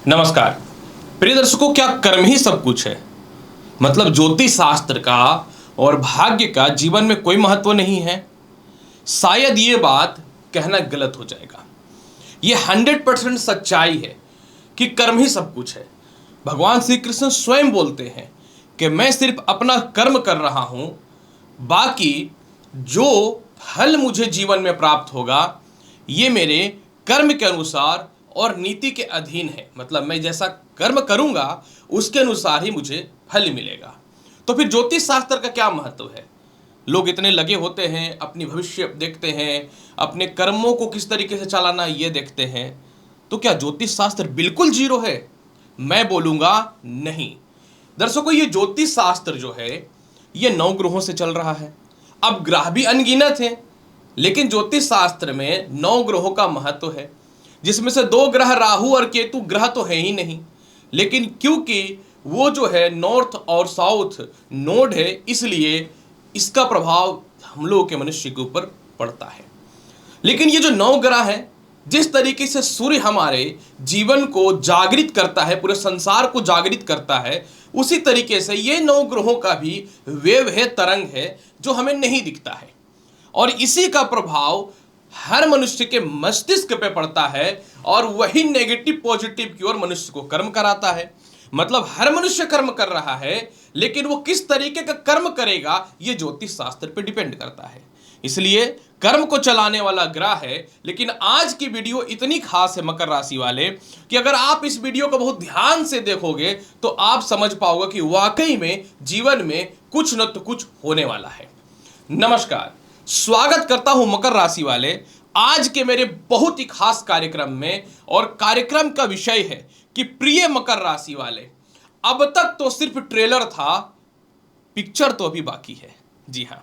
नमस्कार प्रिय दर्शकों, क्या कर्म ही सब कुछ है? मतलब ज्योतिष शास्त्र का और भाग्य का जीवन में कोई महत्व नहीं है। शायद ये बात कहना गलत हो जाएगा। ये 100% सच्चाई है कि कर्म ही सब कुछ है। भगवान श्री कृष्ण स्वयं बोलते हैं कि मैं सिर्फ अपना कर्म कर रहा हूं, बाकी जो फल मुझे जीवन में प्राप्त होगा ये मेरे कर्म के अनुसार और नीति के अधीन है। मतलब मैं जैसा कर्म करूंगा उसके अनुसार ही मुझे फल मिलेगा। तो फिर ज्योतिष शास्त्र का क्या महत्व है? लोग इतने लगे होते हैं, अपनी भविष्य देखते हैं, अपने कर्मों को किस तरीके से चलाना ये देखते हैं। तो क्या ज्योतिष शास्त्र बिल्कुल जीरो है? मैं बोलूंगा नहीं। दर्शकों, ये ज्योतिष शास्त्र जो है ये 9 ग्रहों से चल रहा है। अब ग्रह भी अनगिनत हैं, लेकिन ज्योतिष शास्त्र में 9 ग्रहों का महत्व है, जिसमें से 2 ग्रह राहु और केतु ग्रह तो है ही नहीं, लेकिन क्योंकि वो जो है नॉर्थ और साउथ नोड है, इसलिए इसका प्रभाव हम लोगों के मनुष्य के ऊपर पड़ता है। लेकिन ये जो 9 ग्रह है, जिस तरीके से सूर्य हमारे जीवन को जागृत करता है, पूरे संसार को जागृत करता है, उसी तरीके से ये 9 ग्रहों का भी वेव है, तरंग है, जो हमें नहीं दिखता है। और इसी का प्रभाव हर मनुष्य के मस्तिष्क पे पड़ता है और वही नेगेटिव पॉजिटिव की ओर मनुष्य को कर्म कराता है। मतलब हर मनुष्य कर्म कर रहा है, लेकिन वो किस तरीके का कर्म करेगा ये ज्योतिष शास्त्र पे डिपेंड करता है। इसलिए कर्म को चलाने वाला ग्रह है। लेकिन आज की वीडियो इतनी खास है मकर राशि वाले कि अगर आप इस वीडियो को बहुत ध्यान से देखोगे तो आप समझ पाओगे कि वाकई में जीवन में कुछ न तो कुछ होने वाला है। नमस्कार, स्वागत करता हूं मकर राशि वाले आज के मेरे बहुत ही खास कार्यक्रम में। और कार्यक्रम का विषय है कि प्रिय मकर राशि वाले, अब तक तो सिर्फ ट्रेलर था, पिक्चर तो अभी बाकी है। जी हां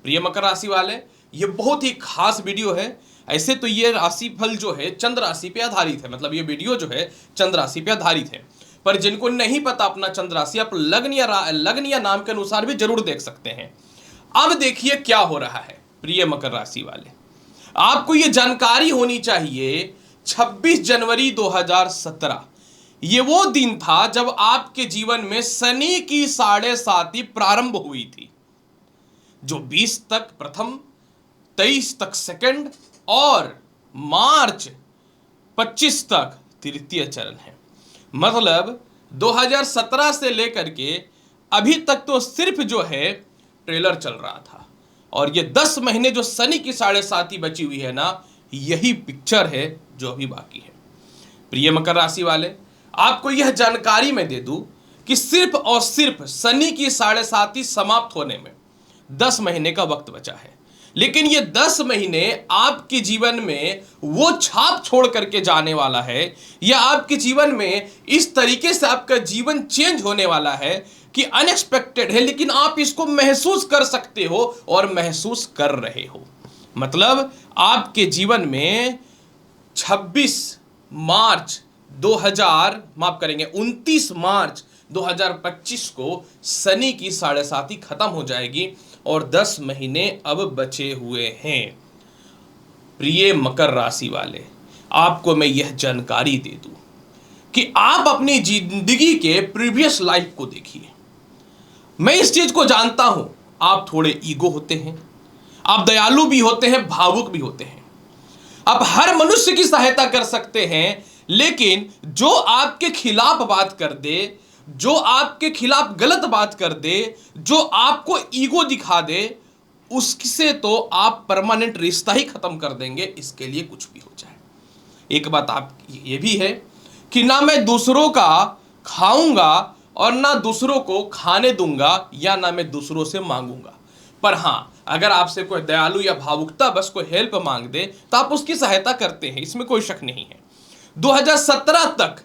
प्रिय मकर राशि वाले, ये बहुत ही खास वीडियो है। ऐसे तो ये राशिफल जो है चंद्र राशि पे आधारित है, मतलब ये वीडियो जो है चंद्र राशि पे आधारित है। पर जिनको नहीं पता अपना चंद्र राशि, आप लग्न या नाम के अनुसार भी जरूर देख सकते हैं। अब देखिए क्या हो रहा है प्रिय मकर राशि वाले, आपको यह जानकारी होनी चाहिए। 26 जनवरी 2017 ये वो दिन था जब आपके जीवन में शनि की 7.5 प्रारंभ हुई थी, जो 20 तक प्रथम, 23 तक सेकंड और मार्च 25 तक तृतीय चरण है। मतलब 2017 से लेकर के अभी तक तो सिर्फ जो है ट्रेलर चल रहा था, और ये 10 महीने जो शनि की 7.5 बची हुई है ना, यही पिक्चर है जो अभी बाकी है। प्रिय मकर राशि वाले, आपको यह जानकारी मैं दे दूं कि सिर्फ और सिर्फ शनि की 7.5 समाप्त होने में 10 महीने का वक्त बचा है। लेकिन ये 10 महीने आपके जीवन में वो छाप छोड़ करके जाने वाला है, या आपके जीवन में इस तरीके से आपका जीवन चेंज होने वाला है कि अनएक्सपेक्टेड है, लेकिन आप इसको महसूस कर सकते हो और महसूस कर रहे हो। मतलब आपके जीवन में 26 मार्च 29 मार्च 2025 को शनि की 7.5 खत्म हो जाएगी और 10 महीने अब बचे हुए हैं। प्रिय मकर राशि वाले, आपको मैं यह जानकारी दे दूं कि आप अपनी जिंदगी के प्रीवियस लाइफ को देखिए। मैं इस चीज को जानता हूं, आप थोड़े ईगो होते हैं, आप दयालु भी होते हैं, भावुक भी होते हैं, आप हर मनुष्य की सहायता कर सकते हैं, लेकिन जो आपके खिलाफ बात कर दे, जो आपके खिलाफ गलत बात कर दे, जो आपको ईगो दिखा दे, उससे तो आप परमानेंट रिश्ता ही खत्म कर देंगे, इसके लिए कुछ भी हो जाए। एक बात आप ये भी है कि ना मैं दूसरों का खाऊंगा और ना दूसरों को खाने दूंगा, या ना मैं दूसरों से मांगूंगा। पर हां, अगर आपसे कोई दयालु या भावुकता बस कोई हेल्प मांग दे तो आप उसकी सहायता करते हैं, इसमें कोई शक नहीं है। 2017 तक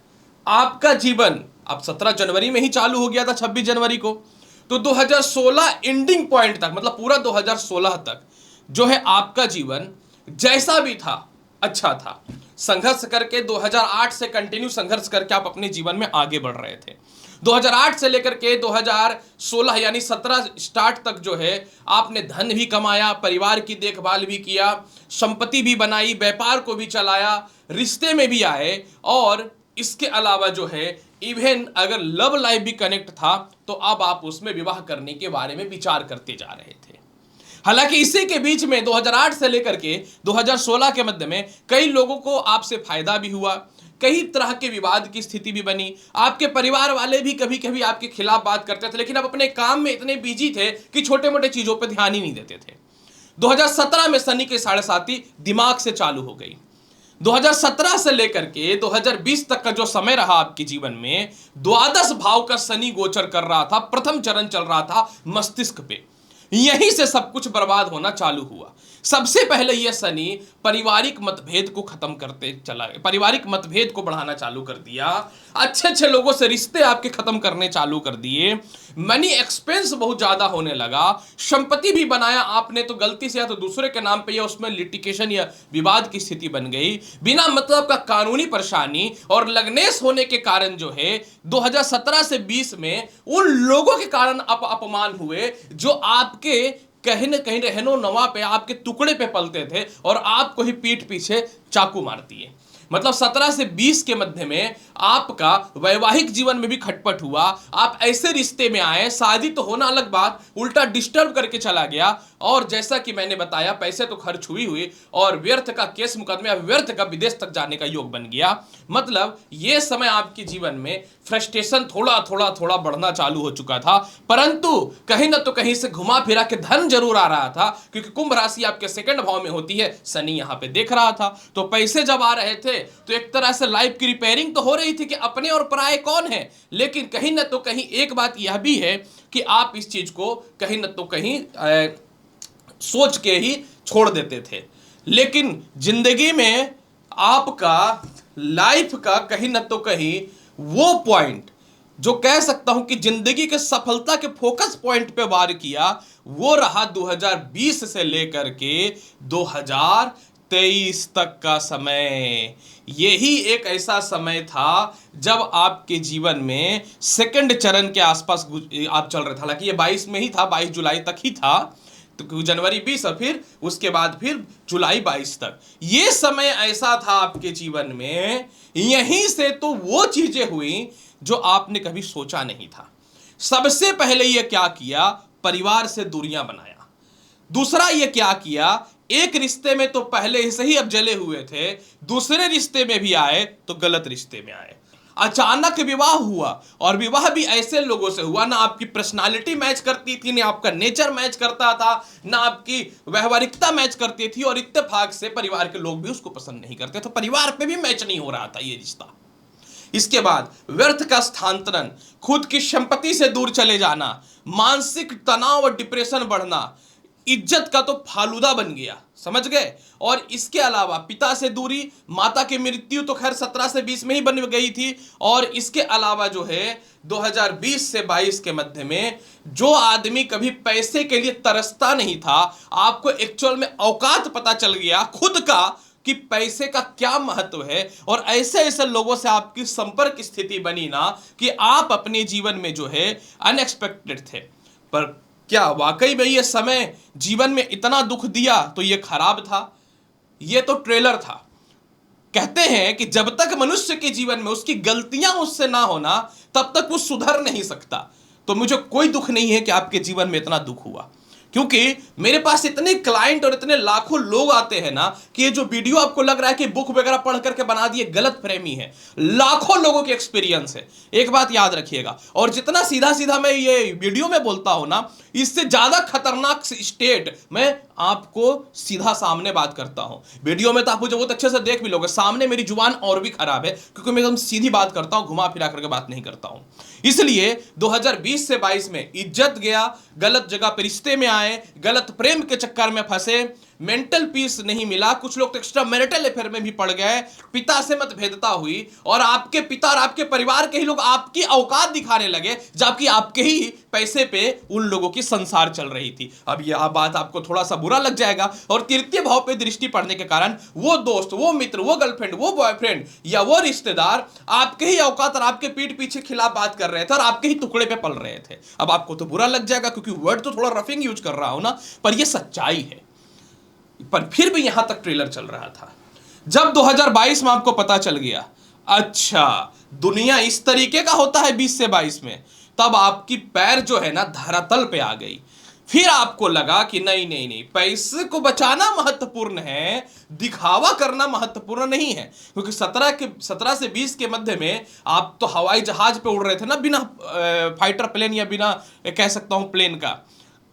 आपका जीवन, अब 17 जनवरी में ही चालू हो गया था 26 जनवरी को, तो 2016 एंडिंग पॉइंट तक, मतलब पूरा 2016 तक जो है आपका जीवन जैसा भी था अच्छा था। संघर्ष करके 2008 से कंटिन्यू संघर्ष करके आप अपने जीवन में आगे बढ़ रहे थे। 2008 से लेकर के 2016 यानी 17 स्टार्ट तक जो है आपने धन भी कमाया, परिवार की देखभाल भी किया, संपत्ति भी बनाई, व्यापार को भी चलाया, रिश्ते में भी आए, और इसके अलावा जो है इवन अगर लव लाइफ भी कनेक्ट था तो अब आप उसमें विवाह करने के बारे में विचार करते जा रहे थे। हालांकि इसी के बीच में 2008 से लेकर के 2016 के मध्य में कई लोगों को आपसे फायदा भी हुआ, कई तरह के विवाद की स्थिति भी बनी, आपके परिवार वाले भी कभी कभी आपके खिलाफ बात करते थे, लेकिन अब अपने काम में इतने बिजी थे कि छोटे मोटे चीजों पर ध्यान ही नहीं देते थे। 2017 में शनि की साढ़े साती दिमाग से चालू हो गई। 2017 से लेकर के 2020 तक का जो समय रहा आपके जीवन में, द्वादश भाव का शनि गोचर कर रहा था, प्रथम चरण चल रहा था मस्तिष्क पे। यहीं से सब कुछ बर्बाद होना चालू हुआ। सबसे पहले यह शनि पारिवारिक मतभेद को खत्म करते चला गया, पारिवारिक मतभेद को बढ़ाना चालू कर दिया, अच्छे अच्छे लोगों से रिश्ते आपके खत्म करने चालू कर दिए, मनी एक्सपेंस बहुत ज्यादा होने लगा, संपत्ति भी बनाया आपने तो गलती से या तो दूसरे के नाम पे या उसमें लिटिगेशन या विवाद की स्थिति बन गई, बिना मतलब का कानूनी परेशानी और लग्नेश होने के कारण जो है 2017 से 20 में उन लोगों के कारण अपमान हुए जो आपके कहीं न कहीं रहनो नवा पे आपके टुकड़े पे पलते थे और आपको ही पीठ पीछे चाकू मार दिए। मतलब 17 से 20 के मध्य में आपका वैवाहिक जीवन में भी खटपट हुआ, आप ऐसे रिश्ते में आए, शादी तो होना अलग बात, उल्टा डिस्टर्ब करके चला गया, और जैसा कि मैंने बताया पैसे तो खर्च हुई और व्यर्थ का केस मुकदमे, व्यर्थ का विदेश तक जाने का योग बन गया। मतलब ये समय आपके जीवन में फ्रस्ट्रेशन थोड़ा थोड़ा थोड़ा बढ़ना चालू हो चुका था, परंतु कहीं ना तो कहीं से घुमा फिरा के धन जरूर आ रहा था, क्योंकि कुंभ राशि आपके सेकंड भाव में होती है, शनि यहां पे देख रहा था, तो पैसे जब आ रहे थे तो एक तरह से लाइफ की रिपेयरिंग तो हो रही थी कि अपने और पराये कौन है। लेकिन कहीं ना तो कहीं एक बात यह भी है कि आप इस चीज को कहीं ना तो कहीं सोच के ही छोड़ देते थे। लेकिन जिंदगी में आपका लाइफ का कहीं ना तो कहीं वो पॉइंट जो कह सकता हूं कि जिंदगी के सफलता के फोकस पॉइंट पे वार किया, वो रहा 2020 से लेकर के 2023 तक का समय। यही एक ऐसा समय था जब आपके जीवन में सेकंड चरण के आसपास आप चल रहे थे। हालांकि ये 22 में ही था, 22 जुलाई तक ही था, तो जनवरी 20 और फिर उसके बाद फिर जुलाई 22 तक ये समय ऐसा था आपके जीवन में। यहीं से तो वो चीजें हुई जो आपने कभी सोचा नहीं था। सबसे पहले ये क्या किया, परिवार से दूरियां बनाया। दूसरा ये क्या किया, एक रिश्ते में तो पहले से ही अब जले हुए थे, दूसरे रिश्ते में भी आए तो गलत रिश्ते में आए। अचानक विवाह हुआ, और विवाह भी ऐसे लोगों से हुआ ना आपकी पर्सनालिटी मैच करती थी, ना आपका नेचर मैच करता था, ना आपकी व्यवहारिकता मैच करती थी, और इत्तेफाक से परिवार के लोग भी उसको पसंद नहीं करते, तो परिवार पे भी मैच नहीं हो रहा था ये रिश्ता। इसके बाद व्यर्थ का स्थानांतरण, खुद की संपत्ति से दूर चले जाना, मानसिक तनाव और डिप्रेशन बढ़ना, इज्जत का तो फालूदा बन गया, समझ गए। और इसके अलावा पिता से दूरी, माता की मृत्यु तो खैर 17 से 20 में ही बन गई थी, और इसके अलावा जो है 2020 से 22 के मध्य में जो आदमी कभी पैसे के लिए तरसता नहीं था, आपको एक्चुअल में औकात पता चल गया खुद का कि पैसे का क्या महत्व है, और ऐसे ऐसे लोगों से आपकी संपर्क स्थिति बनी ना कि आप अपने जीवन में जो है अनएक्सपेक्टेड थे। पर क्या वाकई में ये समय जीवन में इतना दुख दिया तो ये खराब था? ये तो ट्रेलर था। कहते हैं कि जब तक मनुष्य के जीवन में उसकी गलतियां उससे ना होना, तब तक वो सुधर नहीं सकता। तो मुझे कोई दुख नहीं है कि आपके जीवन में इतना दुख हुआ, क्योंकि मेरे पास इतने क्लाइंट और इतने लाखों लोग आते हैं ना कि ये जो वीडियो आपको लग रहा है कि बुक वगैरह पढ़ करके बना दिए, गलत फहमी है। लाखों लोगों के एक्सपीरियंस है, एक बात याद रखिएगा। और जितना सीधा सीधा मैं ये वीडियो में बोलता हूं ना, इससे ज्यादा खतरनाक स्टेट मैं आपको सीधा सामने बात करता हूं। वीडियो में तो आप मुझे बहुत अच्छे से देख भी लोगे, सामने मेरी जुबान और भी खराब है, क्योंकि मैं एकदम सीधी बात करता हूं, घुमा फिरा करके बात नहीं करता हूं। इसलिए 2020 से 22 में इज्जत गया, गलत जगह पर रिश्ते में आए, गलत प्रेम के चक्कर में फंसे, मेंटल पीस नहीं मिला, कुछ लोग तो एक्स्ट्रा मैरिटल अफेयर में भी पड़ गए, पिता से मतभेदता हुई, और आपके पिता और आपके परिवार के ही लोग आपकी औकात दिखाने लगे, जबकि आपके ही पैसे पे उन लोगों की संसार चल रही थी। अब यह बात आपको थोड़ा सा बुरा लग जाएगा, और तृतीय भाव पे दृष्टि पड़ने के कारण वो दोस्त, वो मित्र, वो गर्लफ्रेंड, वो बॉयफ्रेंड या वो रिश्तेदार आपके ही औकात और आपके पीठ पीछे खिलाफ बात कर रहे थे और आपके ही टुकड़े पे पल रहे थे। अब आपको तो बुरा लग जाएगा, क्योंकि वर्ड तो थोड़ा रफिंग यूज कर रहा हूं ना, पर यह सच्चाई है। पर फिर भी यहां तक ट्रेलर चल रहा था। जब 2022 में आपको पता चल गया, अच्छा, दुनिया इस तरीके का होता है 20 से 22 में, तब आपकी पैर जो है ना धरातल पे आ गई। फिर आपको लगा कि नहीं नहीं नहीं, पैसे को बचाना महत्वपूर्ण है, दिखावा करना महत्वपूर्ण नहीं है। क्योंकि 17 से 20 के मध्य में आप तो हवाई जहाज पे उड़ रहे थे ना, बिना फाइटर प्लेन या बिना कह सकता हूं प्लेन का।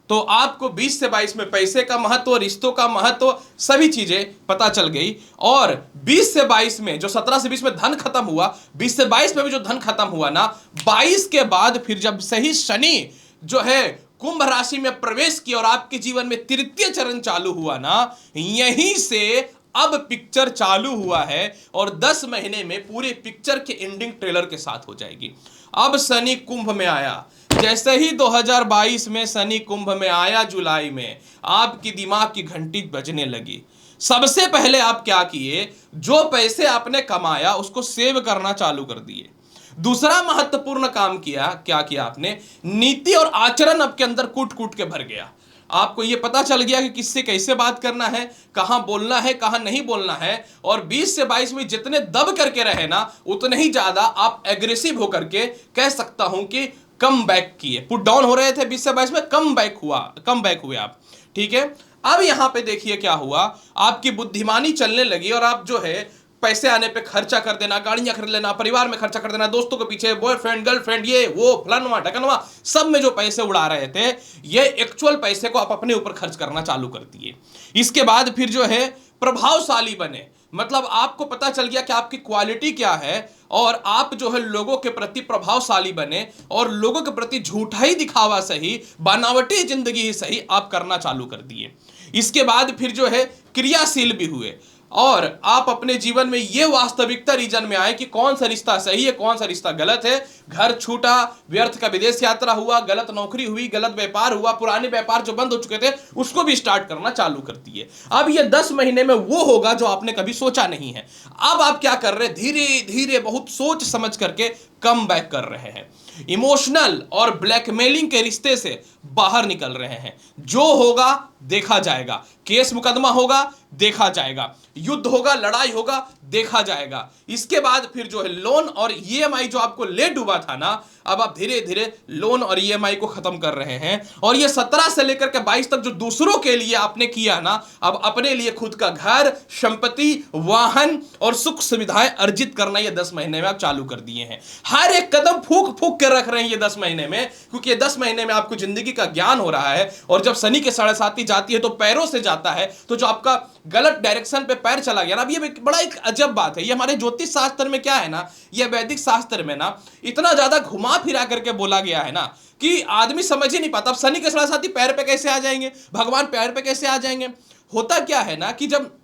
तो आपको 20 से 22 में पैसे का महत्व, रिश्तों का महत्व, सभी चीजें पता चल गई। और 20 से 22 में जो 17 से 20 में धन खत्म हुआ, 20 से 22 में भी जो धन खत्म हुआ ना, 22 के बाद फिर जब सही शनि जो है कुंभ राशि में प्रवेश किया और आपके जीवन में तृतीय चरण चालू हुआ ना, यहीं से अब पिक्चर चालू हुआ है। और 10 महीने में पूरे पिक्चर के एंडिंग ट्रेलर के साथ हो जाएगी। अब शनि कुंभ में आया, जैसे ही 2022 में शनि कुंभ में आया जुलाई में, आपकी दिमाग की घंटी बजने लगी। सबसे पहले आप क्या किए, जो पैसे आपने कमाया उसको सेव करना चालू कर दिए। दूसरा महत्वपूर्ण काम किया, क्या किया आपने, नीति और आचरण आपके अंदर कूट कूट के भर गया। आपको यह पता चल गया कि किससे कैसे बात करना है, कहां बोलना है, कहां नहीं बोलना है। और 20 से 22 में जितने दब करके रहे ना, उतने ही ज्यादा आप एग्रेसिव होकर के कह सकता हूं कि कम बैक किए। पुट डाउन हो रहे थे 20 से 22 में, कम बैक हुए आप। ठीक है, अब यहां पे देखिए क्या हुआ, आपकी बुद्धिमानी चलने लगी और आप जो है पैसे आने पे खर्चा कर देना, गाड़ियां खरीद लेना, परिवार में खर्चा कर देना, दोस्तों के पीछे, बॉयफ्रेंड गर्लफ्रेंड, ये वो फलानवा ढकनवा, सब में जो पैसे उड़ा रहे थे, ये एक्चुअल पैसे को आप अपने ऊपर खर्च करना चालू कर दिए। इसके बाद फिर जो है प्रभावशाली बने, मतलब आपको पता चल गया कि आपकी क्वालिटी क्या है, और आप जो है लोगों के प्रति प्रभावशाली बने और लोगों के प्रति झूठा ही दिखावा सही, बनावटी जिंदगी ही सही आप करना चालू कर दिए। इसके बाद फिर जो है क्रियाशील भी हुए और आप अपने जीवन में यह वास्तविकता रीजन में आए कि कौन सा रिश्ता सही है, कौन सा रिश्ता गलत है। घर छूटा, व्यर्थ का विदेश यात्रा हुआ, गलत नौकरी हुई, गलत व्यापार हुआ, पुराने व्यापार जो बंद हो चुके थे उसको भी स्टार्ट करना चालू कर दिए। अब ये 10 महीने में वो होगा जो आपने कभी सोचा नहीं है। अब आप क्या कर रहे हैं, धीरे धीरे बहुत सोच समझ करके कम बैक कर रहे हैं, इमोशनल और ब्लैकमेलिंग के रिश्ते से बाहर निकल रहे हैं। जो होगा देखा जाएगा, केस मुकदमा होगा देखा जाएगा, युद्ध होगा, लड़ाई होगा देखा जाएगा। इसके बाद फिर जो है लोन और ईएमआई जो आपको ले डूबा था ना, अब आप धीरे धीरे लोन और ईएमआई को खत्म कर रहे हैं। और ये 17 से लेकर के 22 तक जो दूसरों के लिए आपने किया ना, अब अपने लिए खुद का घर, संपत्ति, वाहन और सुख सुविधाएं अर्जित करना ये 10 महीने में आप चालू कर दिए हैं। हर एक कदम फूक फूक कर रख रहे हैं ये 10 महीने में, क्योंकि ये 10 महीने में आपको जिंदगी का ज्ञान हो रहा है। और जब शनि के 7.5 जाती है तो पैरों से जाता है, तो जो आपका गलत डायरेक्शन पे पैर चला गया ना, अब ये बड़ा एक अजब बात है। ये हमारे ज्योतिष शास्त्र में क्या है ना, ये वैदिक शास्त्र में ना इतना ज्यादा घुमा फिरा करके बोला गया है ना कि आदमी समझ ही नहीं पाता। अब शनि के 7.5 पैर पे कैसे आ जाएंगे, भगवान पैर पे कैसे आ जाएंगे। होता क्या है ना कि जब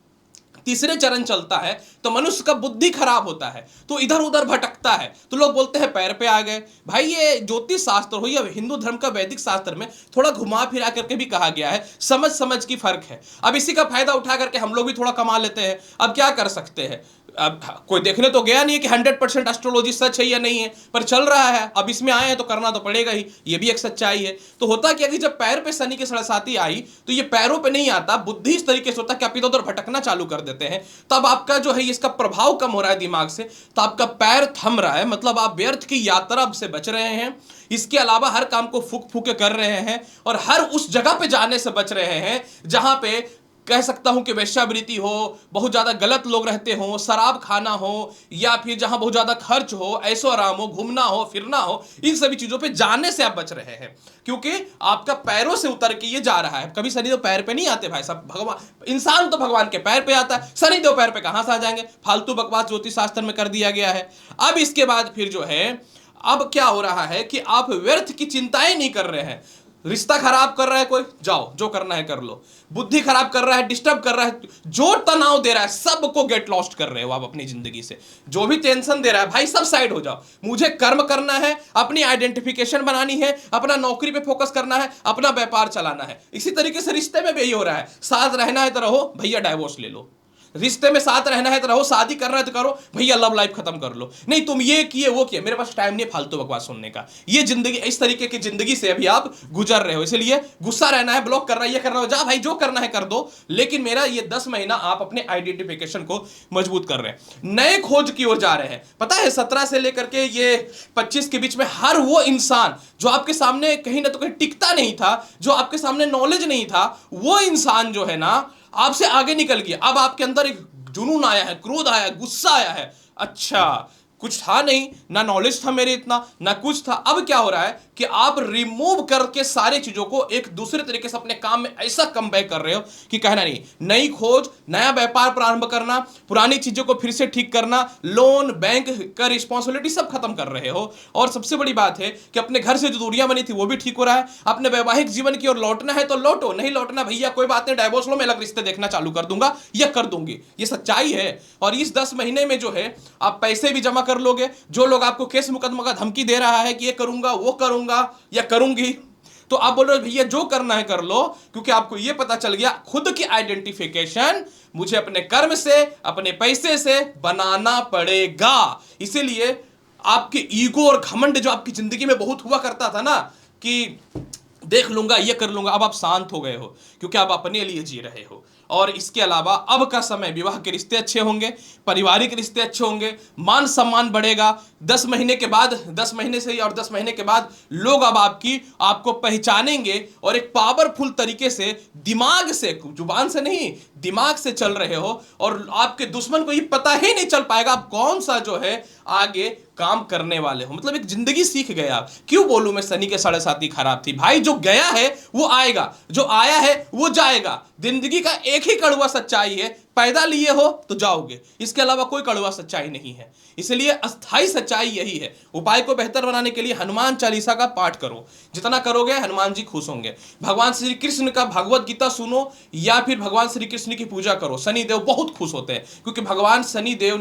तीसरे चरण चलता है तो मनुष्य का बुद्धि खराब होता है, तो इधर उधर भटकता है, तो लोग बोलते हैं पैर पे आ गए। भाई ये ज्योतिष शास्त्र हो या हिंदू धर्म का वैदिक शास्त्र में थोड़ा घुमा फिरा करके भी कहा गया है, समझ समझ की फर्क है। अब इसी का फायदा उठा करके हम लोग भी थोड़ा कमा लेते हैं। अब क्या कर सकते हैं, अब कोई देखने तो गया नहीं है कि 100% एस्ट्रोलॉजी सच है या नहीं है, पर चल रहा है। अब इसमें आए हैं तो करना तो पड़ेगा ही, ये भी एक सच्चाई है। तो होता क्या कि जब पैर पे शनि की 7.5 आई तो ये पैरों पे नहीं आता, बुद्धि इस तरीके से होता है कि आप इधर उधर भटकना चालू कर देते हैं। तब आपका जो है इसका प्रभाव कम हो रहा है दिमाग से, तो आपका पैर थम रहा है, मतलब आप व्यर्थ की यात्रा से बच रहे हैं। इसके अलावा हर काम को फूक फूके कर रहे हैं और हर उस जगह पे जाने से बच रहे हैं जहां पे कह सकता हूं कि वेश्यावृत्ति हो, बहुत ज्यादा गलत लोग रहते हो, शराब खाना हो, या फिर जहां बहुत ज्यादा खर्च हो, ऐशो आराम हो, घूमना हो, फिरना हो, इन सभी चीजों पे जाने से आप बच रहे हैं, क्योंकि आपका पैरों से उतर के ये जा रहा है। कभी शनिदेव पैर पे नहीं आते भाई साहब, भगवान इंसान तो भगवान के पैर पे आता है, शनिदेव पैर पे कहां से आ जाएंगे। फालतू बकवास ज्योतिष शास्त्र में कर दिया गया है। अब इसके बाद फिर जो है, अब क्या हो रहा है कि आप व्यर्थ की चिंताएं नहीं कर रहे हैं। रिश्ता खराब कर रहा है कोई, जाओ जो करना है कर लो। बुद्धि खराब कर रहा है, डिस्टर्ब कर रहा है, जो तनाव दे रहा है सबको गेट लॉस्ट कर रहे हो आप अपनी जिंदगी से। जो भी टेंशन दे रहा है भाई सब साइड हो जाओ, मुझे कर्म करना है, अपनी आइडेंटिफिकेशन बनानी है, अपना नौकरी पे फोकस करना है, अपना व्यापार चलाना है। इसी तरीके से रिश्ते में भी यही हो रहा है, साथ रहना है तो रहो, भैया डाइवोर्स ले लो। रिश्ते में साथ रहना है तो रहो, शादी करना है तो करो, भैया लव लाइफ खत्म कर लो। नहीं तुम ये किए वो किए, मेरे पास टाइम नहीं फालतू बकवास सुनने का। ये जिंदगी, इस तरीके की जिंदगी से अभी आप गुजर रहे हो। इसलिए गुस्सा रहना है, ब्लॉक करना है, ये करना है, जा भाई जो करना है कर दो, लेकिन मेरा ये 10 महीना आप अपने आइडेंटिफिकेशन को मजबूत कर रहे हैं, नए खोज की ओर जा रहे हैं। पता है 17 से लेकर के ये 25 के बीच में हर वो इंसान जो आपके सामने कहीं ना तो कहीं टिकता नहीं था, जो आपके सामने नॉलेज नहीं था, वो इंसान जो है ना आपसे आगे निकल गया। अब आपके अंदर एक जुनून आया है, क्रोध आया है, गुस्सा आया है। अच्छा कुछ था नहीं, ना नॉलेज था मेरे इतना, ना कुछ था। अब क्या हो रहा है कि आप रिमूव करके सारी चीजों को एक दूसरे तरीके से अपने काम में ऐसा कम बैक कर रहे हो कि कहना नहीं। नई खोज, नया व्यापार प्रारंभ करना, पुरानी चीजों को फिर से ठीक करना, लोन, बैंक का रिस्पॉन्सिबिलिटी सब खत्म कर रहे हो। और सबसे बड़ी बात है कि अपने घर से जो दूरियां बनी थी वो भी ठीक हो रहा है। अपने वैवाहिक जीवन की ओर लौटना है तो लौटो, नहीं लौटना भैया कोई बात नहीं, डाइवोर्स लो, मैं अलग रिश्ते देखना चालू कर दूंगा या कर दूंगी। ये सच्चाई है। और इस 10 महीने में जो है आप पैसे भी जमा कर लोगे। जो लोग आपको केस मुकदमा का धमकी दे रहा है कि ये करूंगा वो करूंगा या करूंगी, तो आप बोल रहे हो भैया जो करना है कर लो, क्योंकि आपको ये पता चल गया खुद की आइडेंटिफिकेशन मुझे अपने कर्म से, अपने पैसे से बनाना पड़ेगा। इसीलिए आपके ईगो और घमंड जो आपकी जिंदगी में बहुत हुआ करता था ना कि देख लूंगा ये कर लूंगा, अब आप शांत हो गए हो क्योंकि आप अपने लिए जी रहे हो। और इसके अलावा अब का समय विवाह के रिश्ते अच्छे होंगे, पारिवारिक रिश्ते अच्छे होंगे, मान सम्मान बढ़ेगा। 10 महीने के बाद, 10 महीने से ही और 10 महीने के बाद लोग अब आपको पहचानेंगे और एक पावरफुल तरीके से, दिमाग से, जुबान से नहीं दिमाग से चल रहे हो। और आपके दुश्मन को ये पता ही नहीं चल पाएगा आप कौन सा जो है आगे काम करने वाले हो। मतलब एक जिंदगी सीख गए आप। क्यों बोलूं मैं शनि के 7.5 खराब थी भाई, जो गया है वो आएगा, जो आया है वो जाएगा। जिंदगी का एक ही कड़वा सच्चाई है, पैदा लिए हो तो जाओगे, इसके अलावा कोई कड़वा सच्चाई नहीं है। इसलिए अस्थाई सच्चाई यही है। उपाय को बेहतर बनाने के लिए हनुमान चालीसा का पाठ करो, जितना करोगे हनुमान जी खुश होंगे। भगवान श्री कृष्ण का भगवत गीता सुनो या फिर भगवान श्री कृष्ण की पूजा करो, शनिदेव बहुत खुश होते हैं, क्योंकि भगवान शनिदेव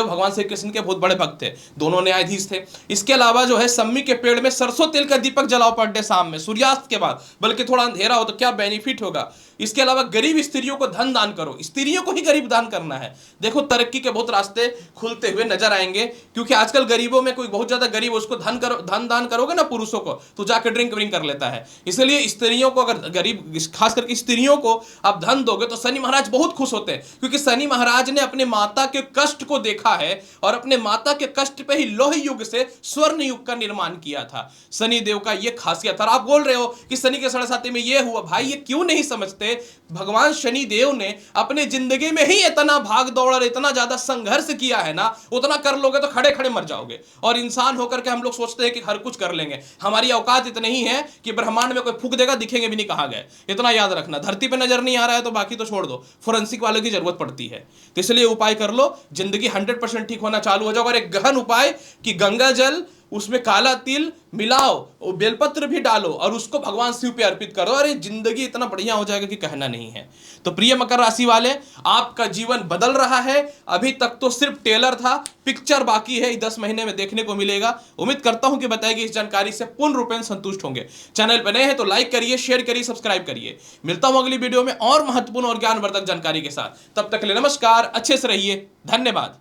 भगवान श्री कृष्ण के बहुत बड़े भक्त थे, दोनों न्यायाधीश थे। इसके अलावा जो है सम्मी के पेड़ में सरसों तेल का दीपक जलाओ पर डे शाम में, सूर्यास्त के बाद, बल्कि थोड़ा अंधेरा हो तो क्या बेनिफिट होगा। इसके अलावा गरीब स्त्रियों को धन दान करो, स्त्रियों को ही गरीब दान करना है। देखो तरक्की के बहुत रास्ते खुलते हुए नजर आएंगे, क्योंकि आजकल गरीबों में कोई बहुत ज्यादा गरीब, उसको धन दान करोगे ना पुरुषों को तो जाकर ड्रिंक व्रिंक कर लेता है। इसलिए स्त्रियों को, अगर गरीब खास करके स्त्रियों को आप धन दोगे तो शनि महाराज बहुत खुश होते हैं, क्योंकि शनि महाराज ने अपने माता के कष्ट को देखा है और अपने माता के कष्ट पे ही लोह युग से स्वर्ण युग का निर्माण किया था। शनि देव का ये खासियत। और आप बोल रहे हो कि शनि के 7.5 में ये हुआ, भाई ये क्यों नहीं समझते, भगवान शनि देव ने अपने जिंदगी में ही इतना भाग दौड़ और इतना ज्यादा संघर्ष किया है ना, उतना कर लोगे तो खड़े खड़े मर जाओगे। और इंसान होकर के हम लोग सोचते हैं कि हर कुछ कर लेंगे, हमारी औकात इतनी ही है कि ब्रह्मांड में कोई फूंक देगा दिखेंगे भी नहीं कहां गए। इतना याद रखना, धरती पे नजर नहीं आ रहा है तो बाकी तो छोड़ दो, फोरेंसिक वालों की जरूरत पड़ती है। तो इसलिए उपाय कर लो, जिंदगी 100% ठीक होना चालू हो जाएगा। और एक गहन उपाय कि गंगा जल, उसमें काला तिल मिलाओ और बेलपत्र भी डालो और उसको भगवान शिव पे अर्पित करो, अरे जिंदगी इतना बढ़िया हो जाएगा कि कहना नहीं है। तो प्रिय मकर राशि वाले, आपका जीवन बदल रहा है। अभी तक तो सिर्फ टेलर था, पिक्चर बाकी है, 10 महीने में देखने को मिलेगा। उम्मीद करता हूं कि बताई गई इस जानकारी से पूर्ण रूप से संतुष्ट होंगे। चैनल पर नए हैं तो लाइक करिए, शेयर करिए, सब्सक्राइब करिए। मिलता हूं अगली वीडियो में और महत्वपूर्ण और ज्ञानवर्धक जानकारी के साथ। तब तक के लिए नमस्कार, अच्छे से रहिए, धन्यवाद।